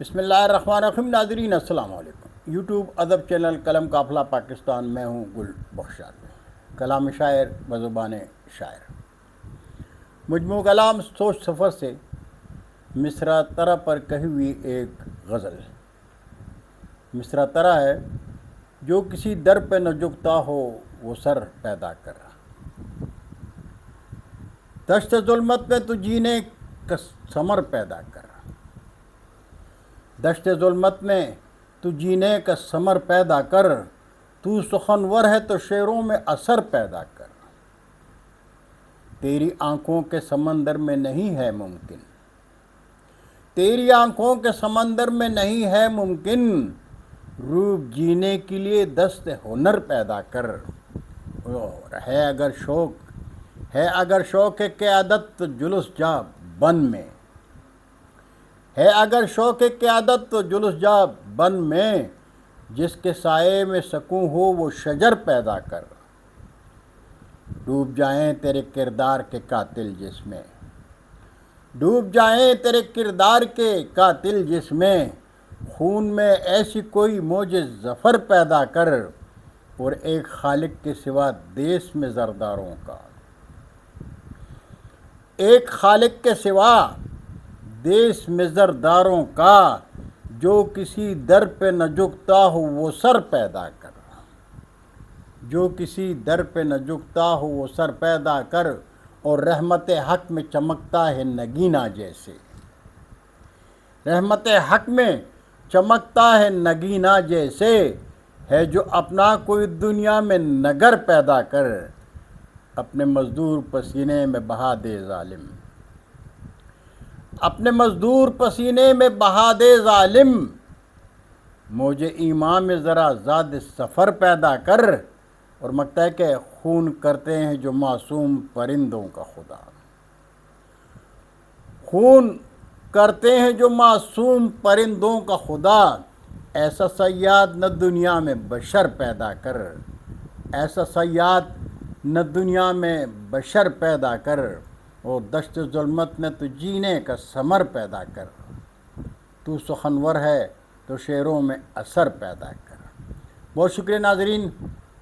بسم اللہ الرحمن الرحیم. ناظرین السلام علیکم. یوٹیوب ادب چینل قلم قافلہ پاکستان میں ہوں گل بخشار. کلام شاعر بزبان شاعر. مجموع کلام سوچ سفر سے مصرع ترا پر کہی ہوئی ایک غزل. مصرع ترا ہے: جو کسی در پہ نہ جھکتا ہو وہ سر پیدا کر. دشت ظلمت میں تو جینے کا ثمر پیدا کر. دشت ظلمت میں تو جینے کا ثمر پیدا کر. تو سخنور ہے تو شعروں میں اثر پیدا کر. تیری آنکھوں کے سمندر میں نہیں ہے ممکن، تیری آنکھوں کے سمندر میں نہیں ہے ممکن. روپ جینے کے لیے دست ہنر پیدا کر. اور ہے اگر شوق قیادت تو جلوس جا بن میں. ہے اگر شوق قیادت تو جلوس جا بن میں. جس کے سائے میں سکون ہو وہ شجر پیدا کر. ڈوب جائیں تیرے کردار کے قاتل جس میں، ڈوب جائیں تیرے کردار کے قاتل جس میں. خون میں ایسی کوئی موج ظفر پیدا کر. اور ایک خالق کے سوا دیس میں زرداروں کا، ایک خالق کے سوا دیس میں زرداروں کا. جو کسی در پہ نہ جھکتا ہو وہ سر پیدا کر. جو کسی در پہ نہ جھکتا ہو وہ سر پیدا کر. اور رحمت حق میں چمکتا ہے نگینہ جیسے، رحمت حق میں چمکتا ہے نگینہ جیسے. ہے جو اپنا کوئی دنیا میں نگر پیدا کر. اپنے مزدور پسینے میں بہا دے ظالم، اپنے مزدور پسینے میں بہا دے ظالم. موجے ایمان میں ذرا زاد سفر پیدا کر. اور مکتا ہے کہ خون کرتے ہیں جو معصوم پرندوں کا خدا، خون کرتے ہیں جو معصوم پرندوں کا خدا. ایسا صیاد نہ دنیا میں بشر پیدا کر. ایسا صیاد نہ دنیا میں بشر پیدا کر. اور دشت ظلمت میں تو جینے کا ثمر پیدا کر. تو سخنور ہے تو شعروں میں اثر پیدا کر. بہت شکریہ ناظرین.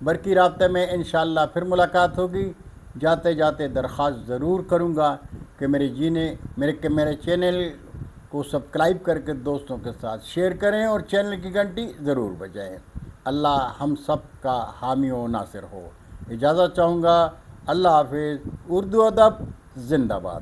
برقی رابطے میں انشاءاللہ پھر ملاقات ہوگی. جاتے جاتے درخواست ضرور کروں گا کہ میرے چینل کو سبسکرائب کر کے دوستوں کے ساتھ شیئر کریں اور چینل کی گھنٹی ضرور بجائیں. اللہ ہم سب کا حامی و ناصر ہو. اجازت چاہوں گا. اللہ حافظ. اردو ادب زندہ باد.